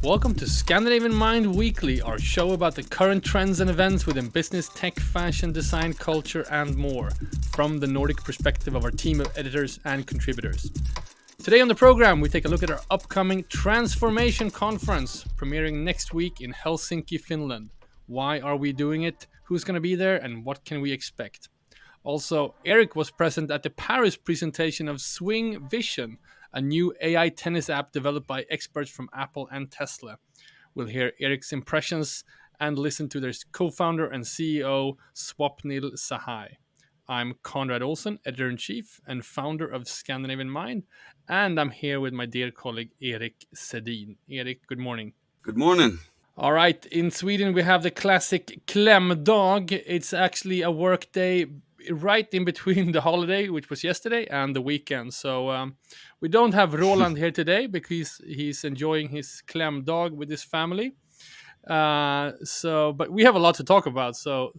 Welcome to Scandinavian MIND Weekly, our show about the current trends and events within business, tech, fashion, design, culture, and more, from the Nordic perspective of our team of editors and contributors. Today on the program, we take a look at our upcoming Transformation Conference, premiering next week in Helsinki, Finland. Why are we doing it? Who's going to be there? And what can we expect? Also, Eric was present at the Paris presentation of Swingvision, a new AI tennis app developed by experts from Apple and Tesla. We'll hear Eric's impressions and listen to their co-founder and CEO, Swapnil Sahai. I'm Conrad Olsen, editor-in-chief and founder of Scandinavian Mind, and I'm here with my dear colleague, Erik Sedin. Erik, good morning. Good morning. All right, in Sweden we have the classic klämdag. It's actually a work day right in between the holiday, which was yesterday, and the weekend. So we don't have Roland here today because he's enjoying his klämdag with his family. But we have a lot to talk about. So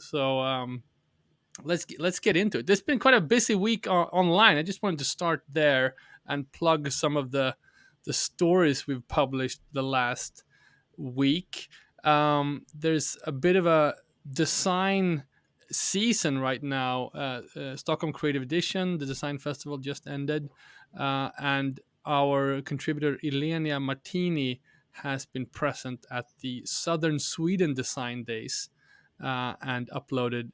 let's get into it. There's been quite a busy week online. I just wanted to start there and plug some of the stories we've published the last week. There's a bit of a design season right now. Stockholm Creative Edition, the design festival just ended, and our contributor Ilenia Martini has been present at the Southern Sweden Design Days and uploaded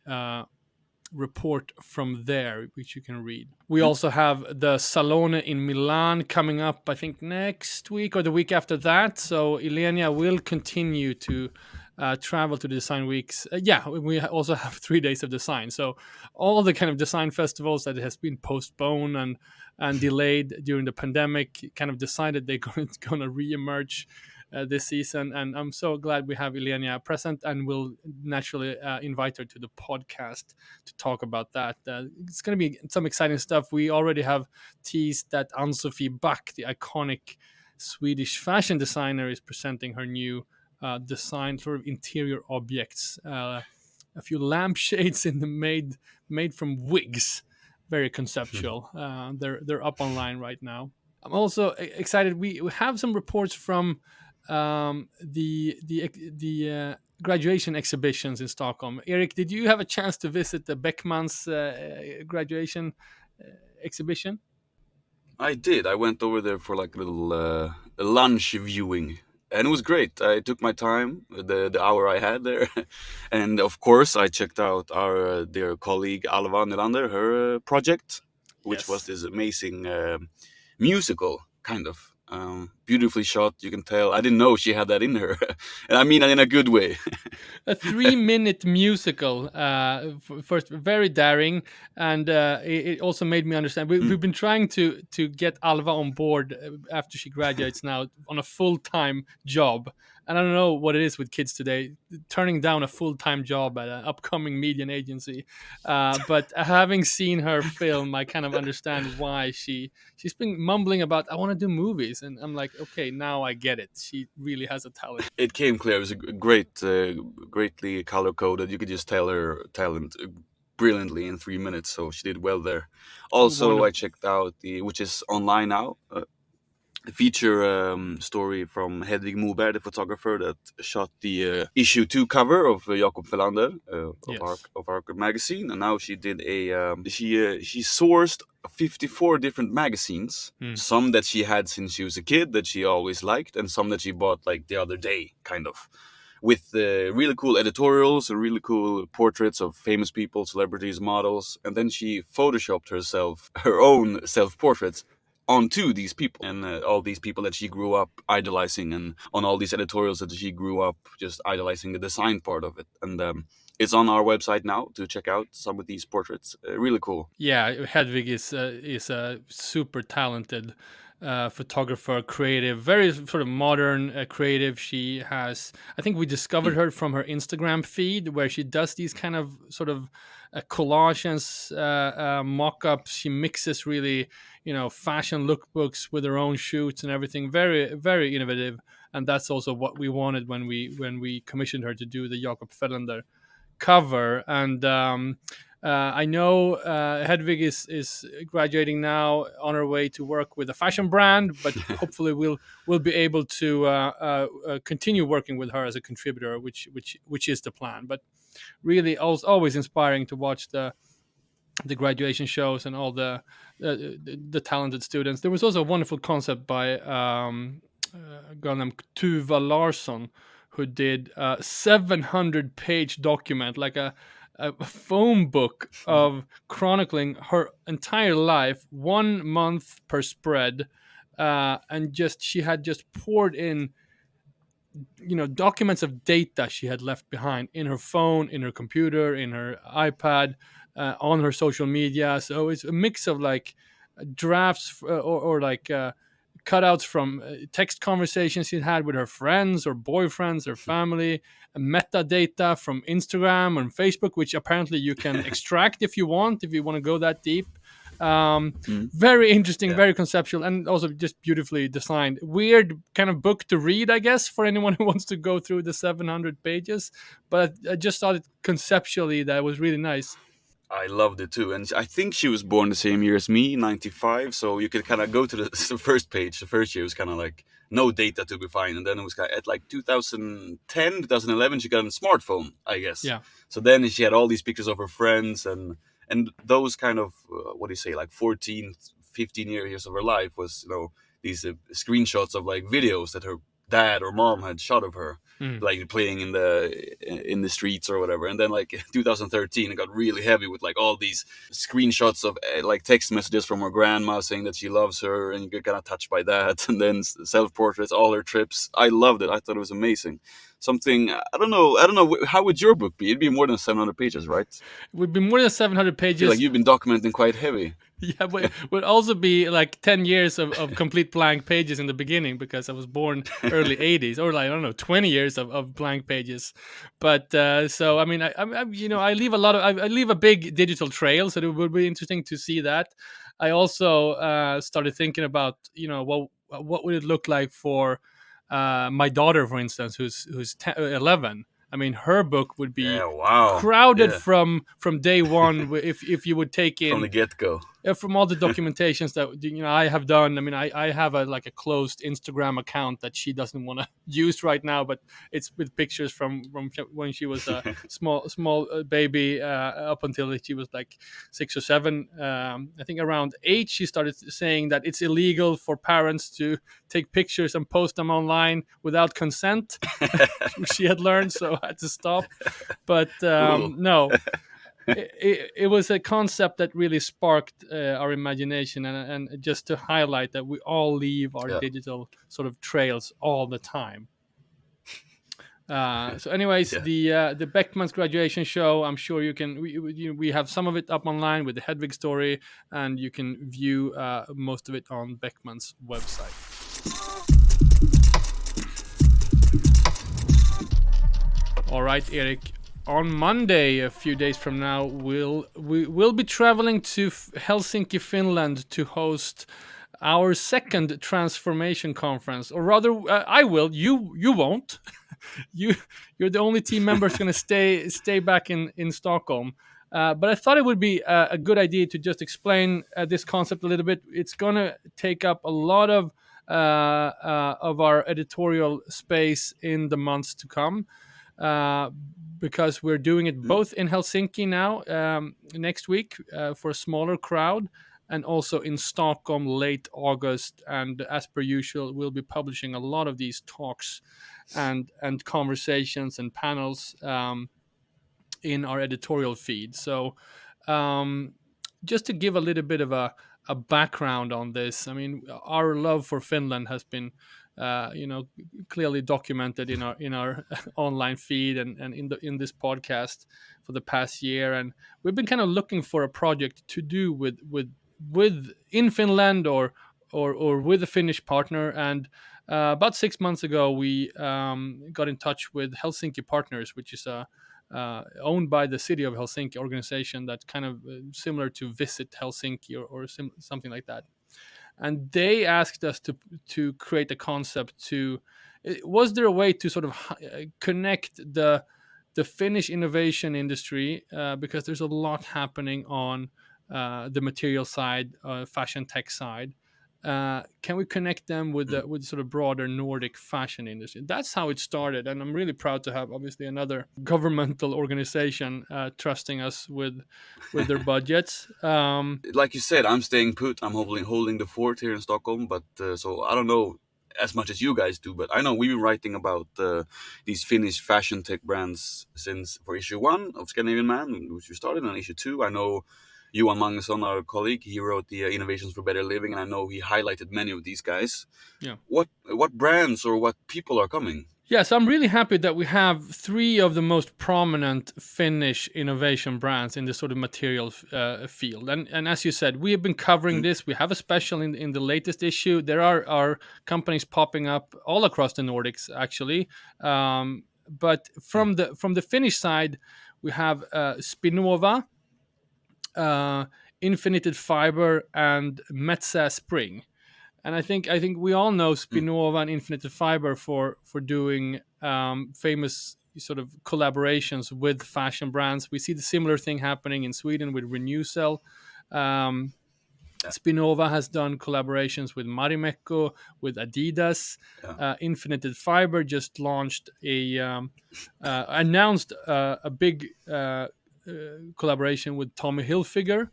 report from there, which you can read. We also have the Salone in Milan coming up, I think next week or the week after that. So Ilenia will continue to travel to the design weeks. We also have 3 days of design. So all the kind of design festivals that has been postponed and delayed during the pandemic kind of decided they're going to reemerge this season, and I'm so glad we have Ilenia present, and we'll naturally invite her to the podcast to talk about that. It's going to be some exciting stuff. We already have teased that Ann-Sofie Back, the iconic Swedish fashion designer, is presenting her new design sort of interior objects. A few lampshades made from wigs, very conceptual. They're up online right now. I'm also excited. We have some reports from the graduation exhibitions in Stockholm. Eric, did you have a chance to visit the Beckmans graduation exhibition? I did. I went over there for like a little lunch viewing, and it was great. I took my time, the hour I had there, and of course I checked out our dear colleague Alva Nylander, her project, which was this amazing musical kind of. Beautifully shot, you can tell. I didn't know she had that in her. And I mean in a good way. A 3-minute musical, first very daring, and it also made me understand. We've been trying to get Alva on board after she graduates now on a full-time job. And I don't know what it is with kids today, turning down a full-time job at an upcoming media agency. But having seen her film, I kind of understand why she's been mumbling about, I want to do movies. And I'm like, okay, now I get it. She really has a talent. It came clear. It was a greatly color-coded. You could just tell her talent brilliantly in 3 minutes. So she did well there. Also, wonderful. I checked out which is online now, feature story from Hedvig Moberg, the photographer that shot the issue 2 cover of Jakob Verlander of our magazine, and now she did she sourced 54 different magazines, some that she had since she was a kid that she always liked, and some that she bought like the other day, kind of, with really cool editorials and really cool portraits of famous people, celebrities, models, and then she photoshopped her own self-portraits onto these people, and all these people that she grew up idolizing, and on all these editorials that she grew up just idolizing the design part of it. And it's on our website now to check out some of these portraits. Really cool. Yeah, Hedvig is a super talented photographer, creative, very sort of modern creative. She has, I think we discovered her from her Instagram feed, where she does these kind of sort of collages, mock-ups. She mixes really, fashion lookbooks with her own shoots and everything. Very, very innovative. And that's also what we wanted when we commissioned her to do the Jakob Verlander cover. And I know Hedvig is graduating now on her way to work with a fashion brand, but hopefully we'll be able to continue working with her as a contributor, which is the plan. But really, always inspiring to watch the graduation shows and all the talented students. There was also a wonderful concept by a girl named Tuva Larsson who did a 700-page document, like a phone book of chronicling her entire life, 1 month per spread, and just she had just poured in documents of data she had left behind in her phone, in her computer, in her iPad, on her social media. So it's a mix of like drafts or like cutouts from text conversations she had with her friends or boyfriends or family, metadata from Instagram and Facebook, which apparently you can extract if you want to go that deep. Mm. Very interesting, Yeah. very conceptual, and also just beautifully designed. Weird kind of book to read, I guess, for anyone who wants to go through the 700 pages. But I just thought it conceptually that was really nice. I loved it too, and I think she was born the same year as me, '95. So you could kind of go to the first page. The first year was kind of like no data to be found, and then it was kind of, at like 2010, 2011, she got a smartphone, I guess. Yeah. So then she had all these pictures of her friends, and those kind of what do you say, like 14, 15 years of her life was these screenshots of like videos that her dad or mom had shot of her Mm. like playing in the streets or whatever. And then like 2013 it got really heavy with like all these screenshots of like text messages from her grandma saying that she loves her, and you get kind of touched by that. And then self-portraits, all her trips. I loved it. I thought it was amazing. Something I don't know how would your book be? It'd be more than 700 pages, right? It would be more than 700 I feel like pages. you've been documenting quite heavy. Yeah, but it would also be like 10 years of complete blank pages in the beginning because I was born early 80s, or like, I don't know, 20 years of blank pages. But so, I mean, I leave a lot of, I leave a big digital trail. So it would be interesting to see that. I also started thinking about, what would it look like for my daughter, for instance, who's 11. I mean, her book would be Yeah, wow. crowded Yeah, from day one if you would take from in the get-go. from all the documentations that I have done. I mean, I have like a closed Instagram account that she doesn't want to use right now, but it's with pictures from when she was a small baby up until she was like 6 or 7. I think around 8 she started saying that it's illegal for parents to take pictures and post them online without consent. She had learned, so I had to stop. But Cool. no, it was a concept that really sparked our imagination, and just to highlight that we all leave our Yeah. digital sort of trails all the time. So anyways, Yeah. the Beckmans graduation show, I'm sure we have some of it up online with the Hedvig story, and you can view most of it on Beckmans website. All right, Eric. On Monday, a few days from now, we will be traveling to Helsinki, Finland, to host our second transformation conference. Or rather, I will. You won't. you you're the only team member who's going to stay back in Stockholm. But I thought it would be a good idea to just explain this concept a little bit. It's going to take up a lot of our editorial space in the months to come, uh, because we're doing it Mm. both in Helsinki now, next week, for a smaller crowd, and also in Stockholm late August. And as per usual, we'll be publishing a lot of these talks and conversations and panels in our editorial feed. So, um, just to give a little bit of a background on this, I mean, our love for Finland has been, clearly documented in our online feed and in this podcast for the past year, and we've been kind of looking for a project to do with in Finland, or with a Finnish partner. And about 6 months ago, we got in touch with Helsinki Partners, which is a owned by the city of Helsinki organization that's kind of similar to Visit Helsinki, or something like that. And they asked us to create a concept to. Was there a way to sort of connect the the Finnish innovation industry, because there's a lot happening on the material side, fashion tech side. Can we connect them with Mm. with sort of broader Nordic fashion industry? That's how it started, and I'm really proud to have obviously another governmental organization trusting us with their budgets. Like you said, I'm staying put. I'm holding the fort here in Stockholm. But so I don't know as much as you guys do, but I know we've been writing about these Finnish fashion tech brands since for issue one of Scandinavian Man, which we started, on issue two. I know Johan Magnusson, our colleague, he wrote the Innovations for Better Living, and I know he highlighted many of these guys. Yeah. What brands or what people are coming? Yes, I'm really happy that we have three of the most prominent Finnish innovation brands in this sort of material field. And as you said, we have been covering Mm. this. We have a special in the latest issue. There are companies popping up all across the Nordics, actually. But Mm. from the Finnish side, we have Spinnova, uh, Infinited Fiber, and Metsä Spring. And I think we all know Mm. Spinnova and Infinited Fiber for doing famous sort of collaborations with fashion brands. We see the similar thing happening in Sweden with Renewcell. Um, Yeah. Spinnova has done collaborations with Marimekko, with Adidas. Yeah. Infinited Fiber just launched announced a big collaboration with Tommy Hilfiger.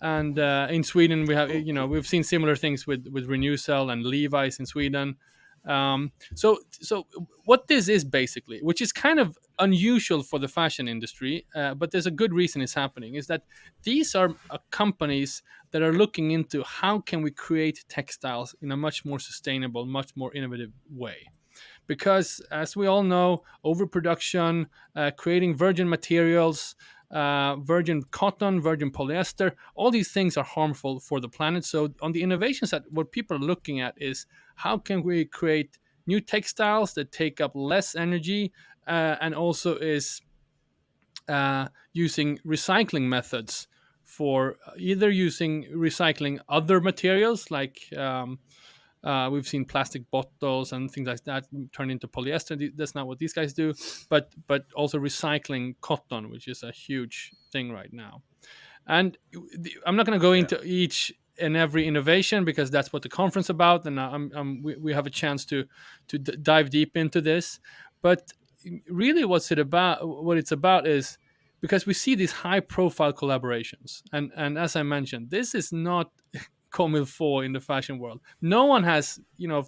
And in Sweden, we have, Oh, cool. we've seen similar things with Renewcell and Levi's in Sweden. So what this is basically, which is kind of unusual for the fashion industry, but there's a good reason it's happening, is that these are companies that are looking into how can we create textiles in a much more sustainable, much more innovative way. Because as we all know, overproduction, creating virgin materials, virgin cotton, virgin polyester, all these things are harmful for the planet. So on the innovation side, what people are looking at is how can we create new textiles that take up less energy, and also is using recycling methods for either using recycling other materials like we've seen plastic bottles and things like that turn into polyester. That's not what these guys do, but also recycling cotton, which is a huge thing right now. And I'm not going to go Yeah. into each and every innovation because that's what the conference about, and we have a chance to dive deep into this. But really, what it's about is because we see these high profile collaborations, and as I mentioned, this is not comme il faut in the fashion world. No one has,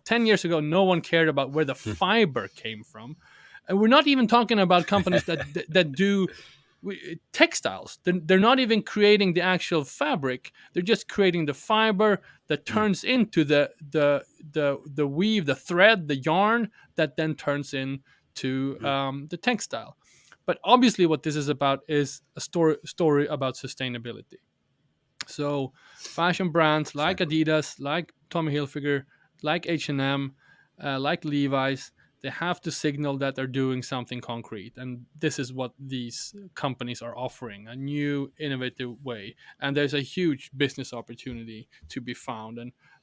10 years ago, no one cared about where the fiber came from. And we're not even talking about companies that do textiles. They're not even creating the actual fabric. They're just creating the fiber that Mm. turns into the weave, the thread, the yarn that then turns into Mm. the textile. But obviously, what this is about is a story about sustainability. So fashion brands like Exactly. Adidas, like Tommy Hilfiger, like H&M, like Levi's, they have to signal that they're doing something concrete. And this is what these companies are offering, a new innovative way. And there's a huge business opportunity to be found.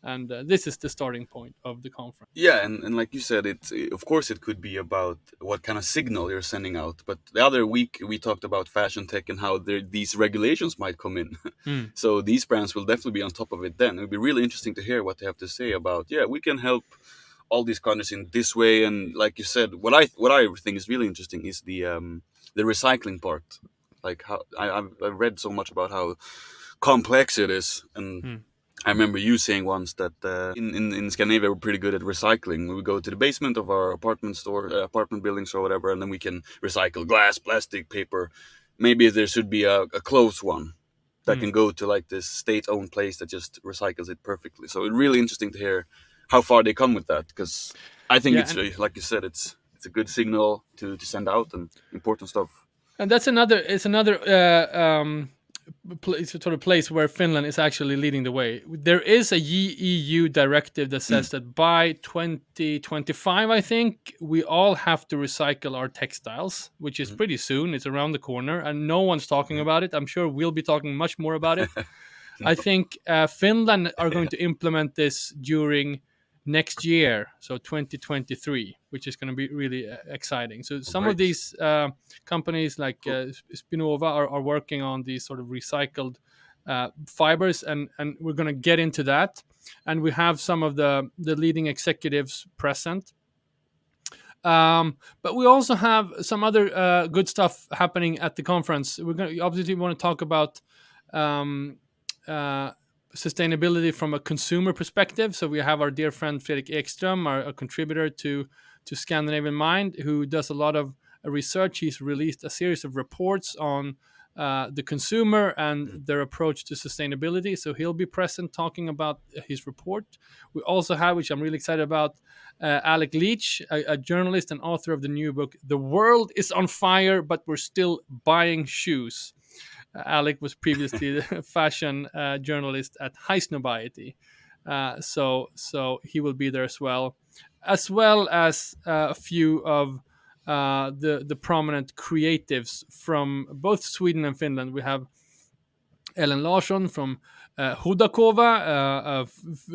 And this is the starting point of the conference. Yeah, and like you said, of course it could be about what kind of signal you're sending out. But the other week we talked about fashion tech and how these regulations might come in. Mm, So these brands will definitely be on top of it then. It would be really interesting to hear what they have to say about, yeah, we can help all these countries in this way. And like you said, what I think is really interesting is the recycling part. Like how I've read so much about how complex it is, and mm, I remember you saying once that in Scandinavia we're pretty good at recycling. We would go to the basement of our apartment buildings or whatever, and then we can recycle glass, plastic, paper. Maybe there should be a closed one that mm. can go to like this state-owned place that just recycles it perfectly. So it's really interesting to hear how far they come with that, because I think Yeah, it's like you said, it's a good signal to send out and important stuff. and that's another sort of place where Finland is actually leading the way. There is a EU directive that Mm. says that by 2025, I think, we all have to recycle our textiles, which is Mm. pretty soon. It's around the corner, and no one's talking Mm. about it. I'm sure we'll be talking much more about it. No. I think Finland are going Yeah. to implement this during next year, so 2023, which is going to be really exciting. So Oh, some of great. these companies like Cool. Spinova are working on these sort of recycled fibers, and we're going to get into that. And we have some of the leading executives present. But we also have some other good stuff happening at the conference. We're going to obviously want to talk about um, uh, sustainability from a consumer perspective. So we have our dear friend Fredrik Ekström, a contributor to Scandinavian Mind, who does a lot of research. He's released a series of reports on the consumer and Mm. their approach to sustainability. So he'll be present talking about his report. We also have, which I'm really excited about, Alec Leach, a journalist and author of the new book, The World is on Fire, but We're Still Buying Shoes. Alec was previously the fashion journalist at High Snobiety. So he will be there as well as a few of the prominent creatives from both Sweden and Finland. We have Ellen Larsson from Hudakova,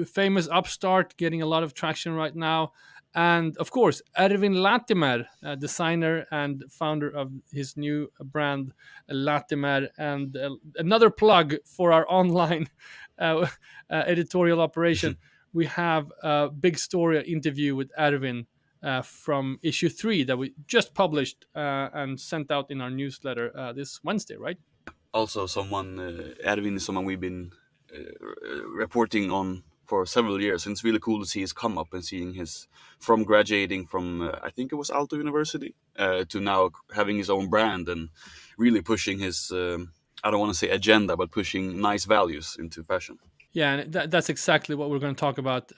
famous upstart getting a lot of traction right now. And of course, Erwin Latimer, designer and founder of his new brand, Latimer. And another plug for our online uh, editorial operation. We have a big story interview with Erwin from issue 3 that we just published and sent out in our newsletter this Wednesday, right? Also, Edwin is someone we've been reporting on for several years, and it's really cool to see his come up and seeing his from graduating from I think it was Aalto University to now having his own brand and really pushing his I don't want to say agenda, but pushing nice values into fashion. Yeah, and that's exactly what we're going to talk about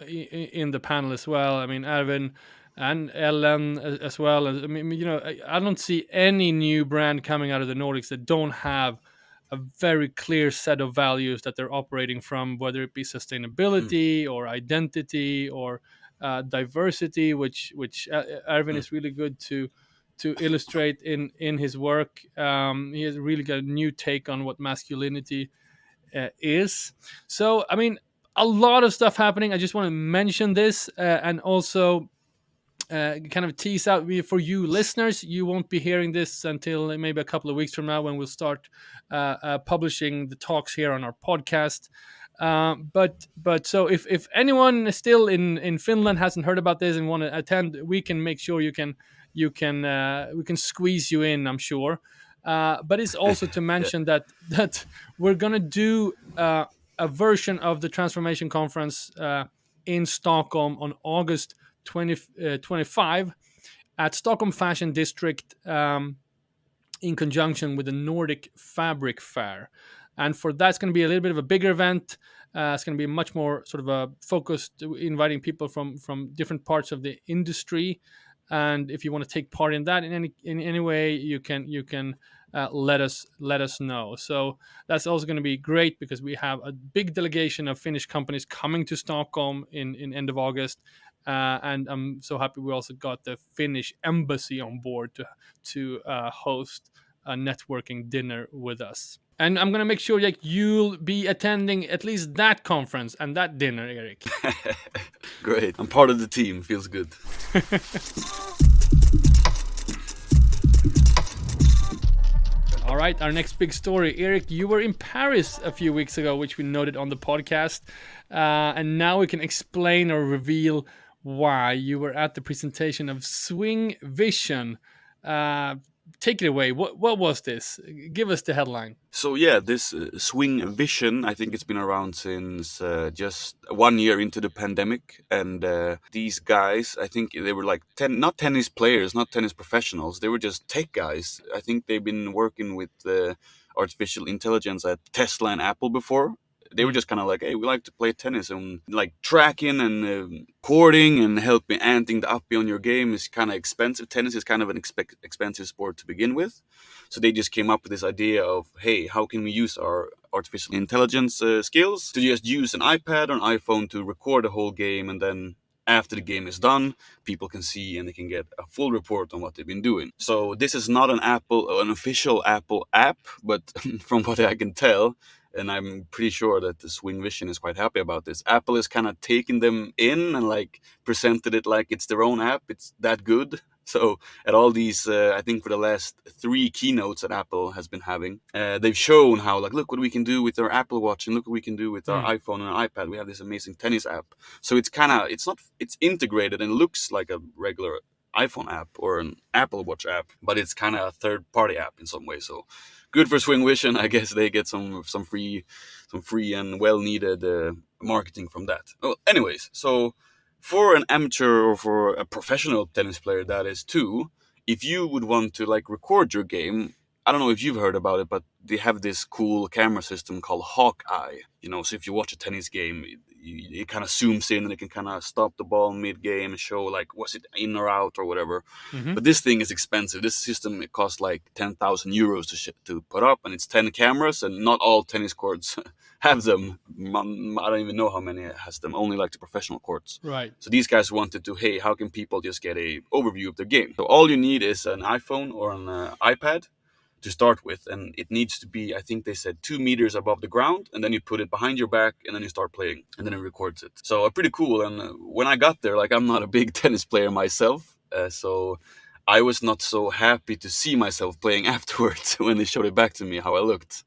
in the panel as well. I mean, Erwin and Ellen as well. I mean, I don't see any new brand coming out of the Nordics that don't have a very clear set of values that they're operating from, whether it be Mm, sustainability or identity or diversity, which Erwin mm. is really good to illustrate in his work. He has really got a new take on what masculinity is. So, I mean, a lot of stuff happening. I just want to mention this and also kind of tease out for you listeners. You won't be hearing this until maybe a couple of weeks from now when we'll start publishing the talks here on our podcast. But so if anyone is still in Finland hasn't heard about this and want to attend, we can make sure you can we can squeeze you in. I'm sure. But it's also to Yeah. mention that we're gonna do a version of the transformation conference in Stockholm on August 25 at Stockholm Fashion District in conjunction with the Nordic Fabric Fair. And for that, it's going to be a little bit of a bigger event. It's going to be much more sort of a focused, inviting people from different parts of the industry. And if you want to take part in that in any way, you can let us know. So that's also going to be great because we have a big delegation of Finnish companies coming to Stockholm in end of August. And I'm so happy we also got the Finnish embassy on board to host a networking dinner with us. And I'm gonna make sure that you'll be attending at least that conference and that dinner, Eric. Great. I'm part of the team. Feels good. All right, our next big story, Eric. You were in Paris a few weeks ago, which we noted on the podcast, and now we can explain or reveal why you were at the presentation of Swingvision. Take it away. What was this? Give us the headline. So yeah, this Swingvision, I think it's been around since just 1 year into the pandemic, and these guys, I think they were like not tennis players, not tennis professionals. They were just tech guys. I think they've been working with artificial intelligence at Tesla and Apple before. They were Mm. just kind of like, hey, we like to play tennis, and like tracking and courting and helping anting the uppy on your game is kind of expensive. Tennis is kind of an expensive sport to begin with. So they just came up with this idea of, hey, how can we use our artificial intelligence skills to just use an iPad or an iPhone to record the whole game, and then after the game is done, people can see and they can get a full report on what they've been doing. So this is not an official Apple app, but from what I can tell, and I'm pretty sure that the Swingvision is quite happy about this. Apple is kind of taking them in and like presented it like it's their own app. It's that good. So at all these, I think for the last three keynotes that Apple has been having, they've shown how like, look what we can do with our Apple Watch and look what we can do with our Mm. iPhone and our iPad. We have this amazing tennis app. So it's kind of, it's not, it's integrated and looks like a regular iPhone app or an Apple Watch app, but it's kind of a third party app in some way. So good for Swingvision. I guess they get some free and well needed marketing from that. Well, anyways, so for an amateur or for a professional tennis player, that is too, if you would want to like record your game, I don't know if you've heard about it, but they have this cool camera system called Hawkeye. You know, so if you watch a tennis game, it kind of zooms in and it can kind of stop the ball mid game and show like was it in or out or whatever. Hmm. But this thing is expensive. This system it costs like 10,000 euros to put up, and it's 10 cameras, and not all tennis courts have them. I don't even know how many has them. Only like the professional courts. Right. So these guys wanted to, hey, how can people just get a overview of their game? So all you need is an iPhone or an iPad to start with, and it needs to be, I think they said, 2 meters above the ground, and then you put it behind your back, and then you start playing, and then it records it. So pretty cool. And when I got there, like I'm not a big tennis player myself, so I was not so happy to see myself playing afterwards when they showed it back to me how I looked.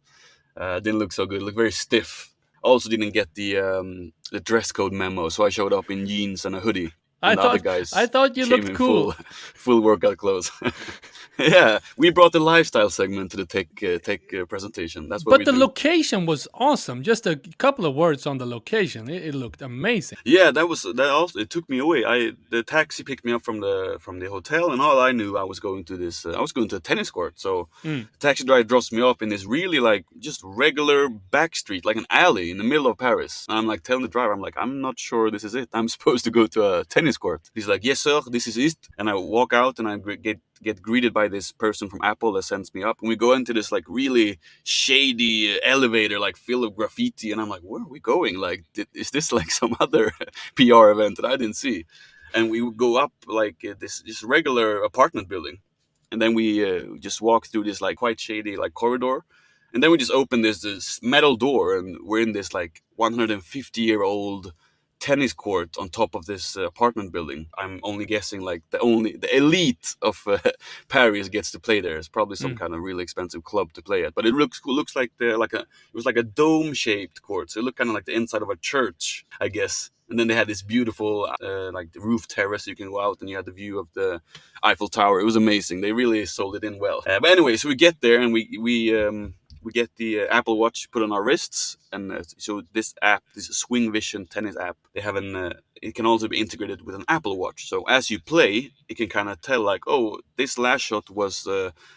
Didn't look so good. Looked very stiff. Also didn't get the dress code memo, so I showed up in jeans and a hoodie, I and the other thought I guys thought you came looked in full cool. full workout clothes. Yeah, we brought the lifestyle segment to the tech presentation. That's what But we the do. location was awesome. Just a couple of words on the location. It looked amazing. Yeah, that also it took me away. The taxi picked me up from the hotel, and all I knew I was going to this. I was going to a tennis court. So Mm. the taxi driver drops me off in this really like just regular back street, like an alley in the middle of Paris. And I'm like telling the driver, I'm like, I'm not sure this is it. I'm supposed to go to a tennis court. He's like, yes sir, this is it. And I walk out and I get greeted by this person from Apple that sends me up, and we go into this like really shady elevator, like filled with graffiti, and I'm like, where are we going? Like, is this like some other PR event that I didn't see? And we would go up like this regular apartment building, and then we just walk through this like quite shady like corridor, and then we just open this metal door, and we're in this like 150-year-old tennis court on top of this apartment building. I'm only guessing like the elite of Paris gets to play there. It's probably some Mm. kind of really expensive club to play at, but it looks like it was like a dome shaped court. So it looked kind of like the inside of a church, I guess. And then they had this beautiful like the roof terrace. You can go out and you had the view of the Eiffel Tower. It was amazing. They really sold it in well. But anyway, so we get there and we get the Apple Watch put on our wrists, and so this app, this Swingvision tennis app, they have it can also be integrated with an Apple Watch. So as you play, it can kind of tell like, oh, this last shot was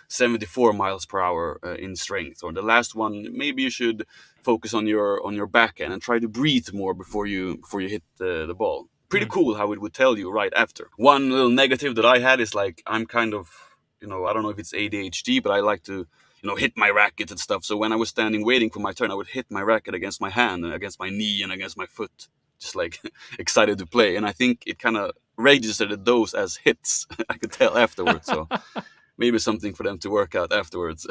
74 miles per hour in strength, or the last one, maybe you should focus on your backhand and try to breathe more before you hit the ball. Pretty Mm. cool how it would tell you right after. One little negative that I had is like I'm kind of, I don't know if it's ADHD, but I like to hit my racket and stuff. So when I was standing waiting for my turn, I would hit my racket against my hand and against my knee and against my foot, just like excited to play. And I think it kind of registered those as hits. I could tell afterwards. So maybe something for them to work out afterwards.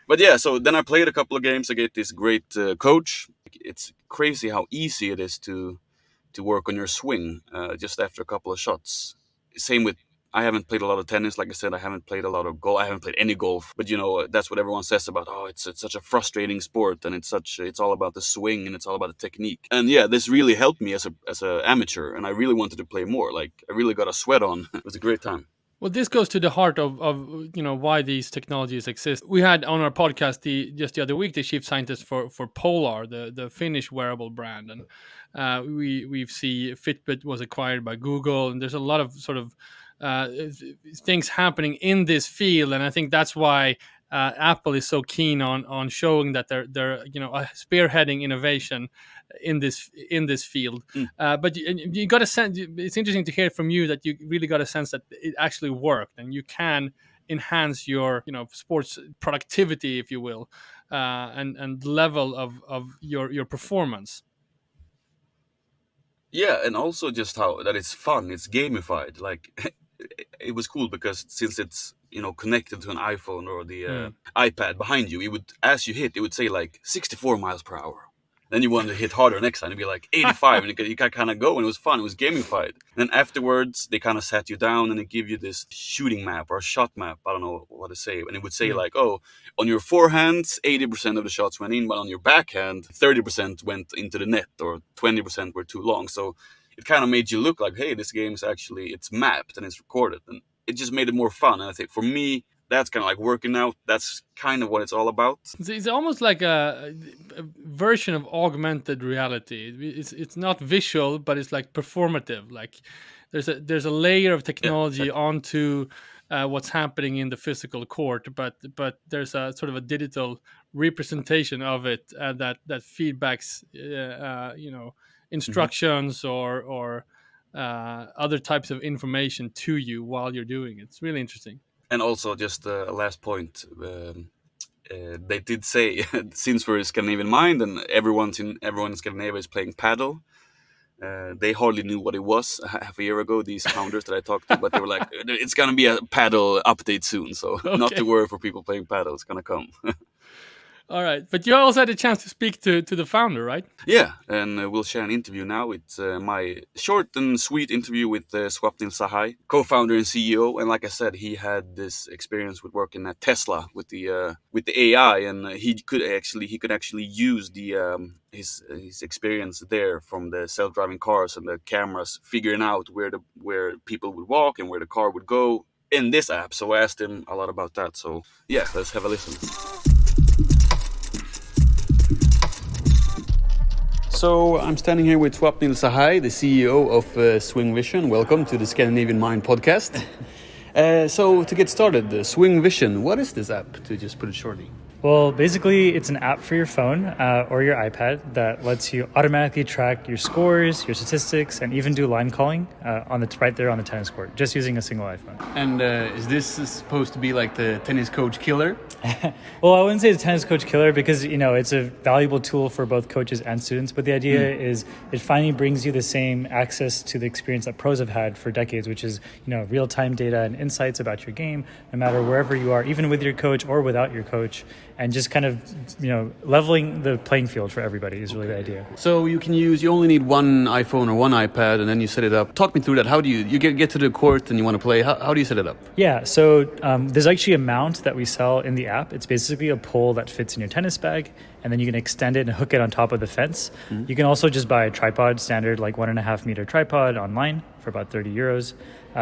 But yeah, so then I played a couple of games. I get this great coach. It's crazy how easy it is to work on your swing just after a couple of shots. Same with I haven't played a lot of tennis, like I said. I haven't played a lot of golf. I haven't played any golf, but that's what everyone says about. Oh, it's such a frustrating sport, and it's all about the swing and it's all about the technique. And yeah, this really helped me as a amateur, and I really wanted to play more. Like I really got a sweat on. It was a great time. Well, this goes to the heart of why these technologies exist. We had on our podcast just the other week the chief scientist for Polar, the Finnish wearable brand, and we see Fitbit was acquired by Google, and there's a lot of sort of things happening in this field, and I think that's why Apple is so keen on showing that they're spearheading innovation in this field. Mm. But you got a sense. It's interesting to hear from you that you really got a sense that it actually worked, and you can enhance your sports productivity, if you will, and level of your performance. Yeah, and also just how that it's fun. It's gamified. Like it was cool because since it's connected to an iPhone or the Hmm. iPad behind you, it would, as you hit, it would say like 64 miles per hour. Then you wanted to hit harder next time, it'd be like 85, and you could kind of go, and it was fun. It was gamified. And then afterwards, they kind of sat you down and they give you this shooting map or a shot map. I don't know what to say, and it would say Hmm. like, oh, on your forehands, 80% of the shots went in, but on your backhand, 30% went into the net, or 20% were too long. So it kind of made you look like, hey, this game is actually, it's mapped and it's recorded, and it just made it more fun. And I think for me, that's kind of like working out. That's kind of what it's all about. It's almost like a version of augmented reality. It's not visual, but it's like performative. Like there's a layer of Yeah, technology exactly. onto what's happening in the physical court, but there's a sort of a digital representation of it that feedbacks, Hmm. instructions or other types of information to you while you're doing it. It's really interesting. And also, just a last point. They did say, since we're Scandinavian Mind and everyone in Scandinavia is playing paddle, they hardly knew what it was half a year ago. These founders that I talked to, but they were like, "It's gonna be a paddle update soon, so not to Okay. worry for people playing paddle. It's gonna come." All right, but you also had a chance to speak to the founder, right? Yeah, and we'll share an interview now. It's my short and sweet interview with Swapnil Sahai, co-founder and CEO. And like I said, he had this experience with working at Tesla with the AI, and he could actually use the his experience there from the self-driving cars and the cameras, figuring out where people would walk and where the car would go in this app. So I asked him a lot about that. So yeah, let's have a listen. So I'm standing here with Swapnil Sahai, the CEO of Swingvision. Welcome to the Scandinavian Mind podcast. So to get started, Swingvision, what is this app, to just put it shortly? Well, basically, it's an app for your phone or your iPad that lets you automatically track your scores, your statistics, and even do line calling right there on the tennis court, just using a single iPhone. And is this supposed to be like the tennis coach killer? Well, I wouldn't say it's a tennis coach killer because, it's a valuable tool for both coaches and students. But the idea is it finally brings you the same access to the experience that pros have had for decades, which is, real-time data and insights about your game, no matter wherever you are, even with your coach or without your coach. And just kind of, leveling the playing field for everybody is really the idea. So you only need one iPhone or one iPad, and then you set it up. Talk me through that. How do you get to the court and you want to play? How do you set it up? Yeah, so there's actually a mount that we sell in the app. It's basically a pole that fits in your tennis bag, and then you can extend it and hook it on top of the fence. You can also just buy a tripod, standard like 1.5 meter tripod online for about €30.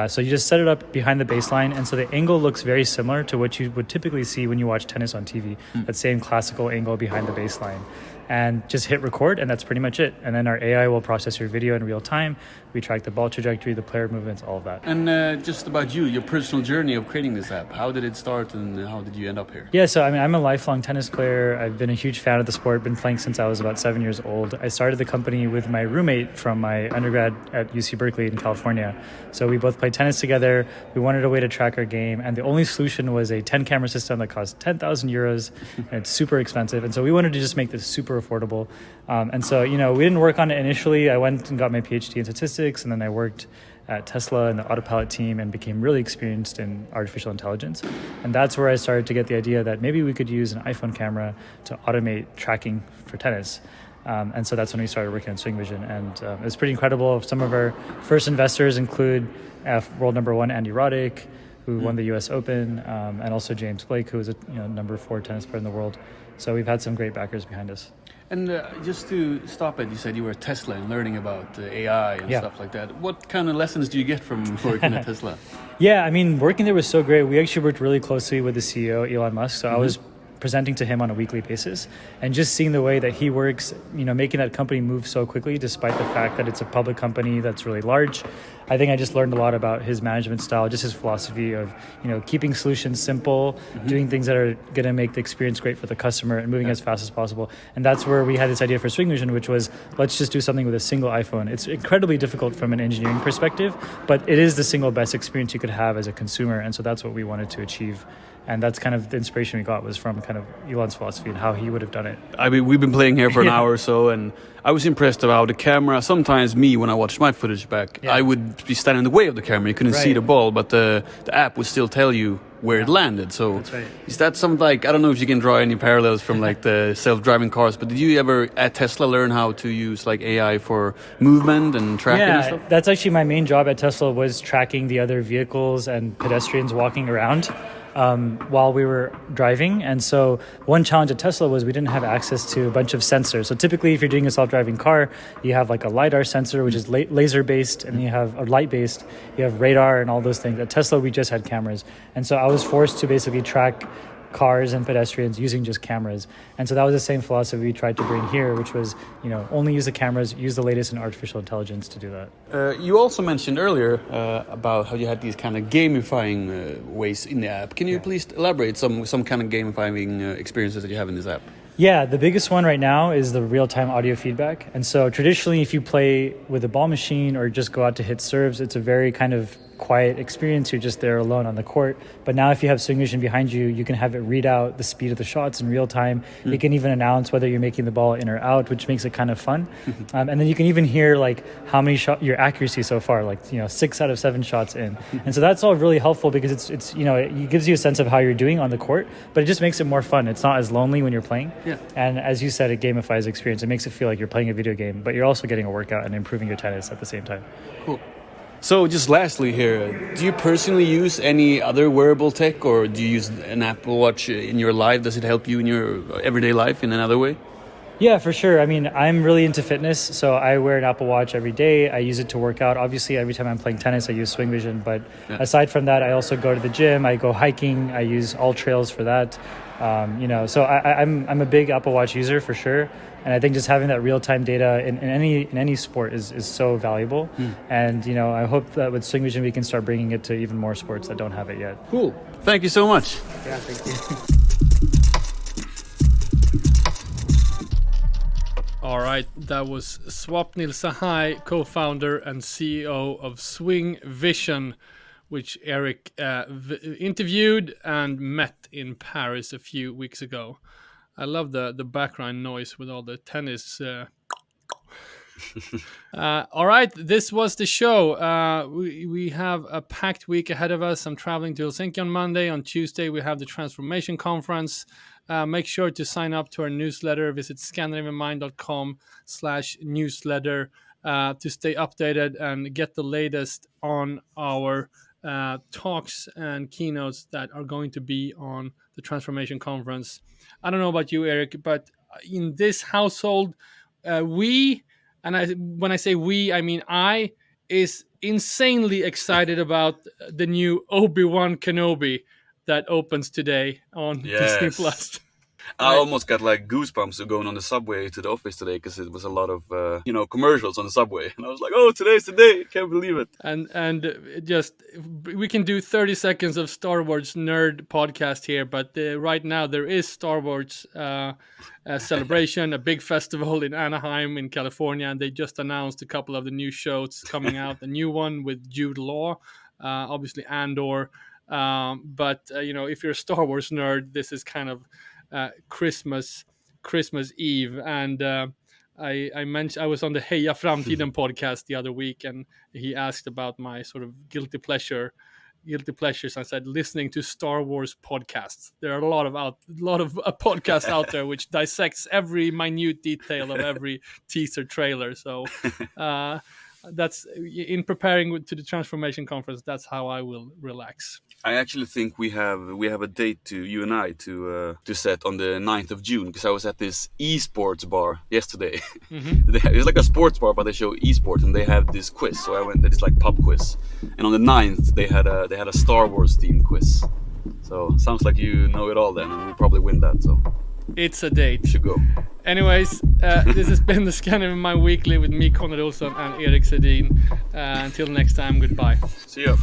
So you just set it up behind the baseline, and so the angle looks very similar to what you would typically see when you watch tennis on TV, that same classical angle behind the baseline. And just hit record, and that's pretty much it. And then our AI will process your video in real time. We track the ball trajectory, the player movements, all of that. And just about your personal journey of creating this app. How did it start, and how did you end up here? Yeah, so I'm a lifelong tennis player. I've been a huge fan of the sport, been playing since I was about 7 years old. I started the company with my roommate from my undergrad at UC Berkeley in California. So we both played tennis together. We wanted a way to track our game, and the only solution was a 10-camera system that cost €10,000, and it's super expensive. And so we wanted to just make this super affordable. And so, we didn't work on it initially. I went and got my PhD in statistics, and then I worked at Tesla in the autopilot team and became really experienced in artificial intelligence. And that's where I started to get the idea that maybe we could use an iPhone camera to automate tracking for tennis. And so that's when we started working on Swingvision. And it was pretty incredible. Some of our first investors include world number one Andy Roddick, who won the US Open, and also James Blake, who was a number 4 tennis player in the world. So we've had some great backers behind us. And just to stop it, you said you were at Tesla and learning about AI and stuff like that. What kind of lessons do you get from working at Tesla? Yeah, working there was so great. We actually worked really closely with the CEO, Elon Musk. So I was presenting to him on a weekly basis, and just seeing the way that he works, making that company move so quickly despite the fact that it's a public company that's really large. I think I just learned a lot about his management style, just his philosophy of, keeping solutions simple, doing things that are going to make the experience great for the customer, and moving as fast as possible. And that's where we had this idea for Swingvision, which was, let's just do something with a single iPhone. It's incredibly difficult from an engineering perspective, but it is the single best experience you could have as a consumer. And so that's what we wanted to achieve. And that's kind of the inspiration we got, was from kind of Elon's philosophy and how he would have done it. I mean, we've been playing here for an hour or so, and I was impressed about how the camera. Sometimes when I watched my footage back, I would be standing in the way of the camera. You couldn't see the ball, but the app would still tell you where it landed. So is that something like, I don't know if you can draw any parallels from like the self-driving cars, but did you ever at Tesla learn how to use like AI for movement and tracking and stuff? That's actually my main job at Tesla, was tracking the other vehicles and pedestrians walking around while we were driving. And so one challenge at Tesla was we didn't have access to a bunch of sensors. So typically if you're doing a self-driving car, you have like a LiDAR sensor, which is laser based, and you have a light based, you have radar and all those things. At Tesla, we just had cameras. And so I was forced to basically track cars and pedestrians using just cameras. And so that was the same philosophy we tried to bring here, which was, only use the cameras, use the latest in artificial intelligence to do that. You also mentioned earlier about how you had these kind of gamifying ways in the app. Can you please elaborate some kind of gamifying experiences that you have in this app? Yeah, the biggest one right now is the real-time audio feedback. And so traditionally, if you play with a ball machine or just go out to hit serves, it's a very kind of quiet experience. You're just there alone on the court. But now if you have Swingvision behind you, you can have it read out the speed of the shots in real time. It can even announce whether you're making the ball in or out, which makes it kind of fun. And then you can even hear like how many your accuracy so far, like 6 out of 7 shots in. And so that's all really helpful, because it's it gives you a sense of how you're doing on the court, but it just makes it more fun. It's not as lonely when you're playing. Yeah. And as you said, it gamifies the experience. It makes it feel like you're playing a video game, but you're also getting a workout and improving your tennis at the same time. Cool. So just lastly here, do you personally use any other wearable tech, or do you use an Apple Watch in your life? Does it help you in your everyday life in another way? Yeah, for sure. I mean, I'm really into fitness, so I wear an Apple Watch every day. I use it to work out. Obviously, every time I'm playing tennis, I use Swingvision. But aside from that, I also go to the gym. I go hiking. I use All Trails for that. So I'm a big Apple Watch user for sure. And I think just having that real-time data in any sport is so valuable. And, I hope that with Swingvision, we can start bringing it to even more sports that don't have it yet. Cool. Thank you so much. Yeah, thank you. All right, that was Swapnil Sahai, co-founder and CEO of Swingvision, which Eric interviewed and met in Paris a few weeks ago. I love the background noise with all the tennis. All right, this was the show. We have a packed week ahead of us. I'm traveling to Helsinki on Monday. On Tuesday, we have the Transformation Conference. Make sure to sign up to our newsletter. Visit scandinavianmind.com/newsletter to stay updated and get the latest on our talks and keynotes that are going to be on the Transformation Conference. I don't know about you, Eric, but in this household, when I say we, I mean I, is insanely excited about the new Obi-Wan Kenobi that opens today on Disney Plus. I almost got like goosebumps going on the subway to the office today, because it was a lot of commercials on the subway, and I was like, oh, today's the day, can't believe it. And just we can do 30 seconds of Star Wars nerd podcast here, but right now there is Star Wars celebration, a big festival in Anaheim in California, and they just announced a couple of the new shows coming out. A new one with Jude Law, obviously Andor, but if you're a Star Wars nerd, this is kind of Christmas Eve. And I mentioned I was on the Heja Framtiden podcast the other week, and he asked about my sort of guilty pleasures. I said listening to Star Wars podcasts. There are a lot of podcasts out there which dissects every minute detail of every teaser trailer. So that's in preparing to the Transformation Conference. That's how I will relax. I actually think we have a date to you and I to set on the 9th of June, because I was at this esports bar yesterday. It's like a sports bar, but they show esports, and they have this quiz. So I went to this like pub quiz, and on the 9th they had a Star Wars themed quiz. So sounds like you know it all then, and we'll probably win that. So it's a date. You should go. Anyways, this has been the Scandinavian MIND Weekly with me, Conrad Olsson, and Erik Sedin. Until next time, goodbye. See ya.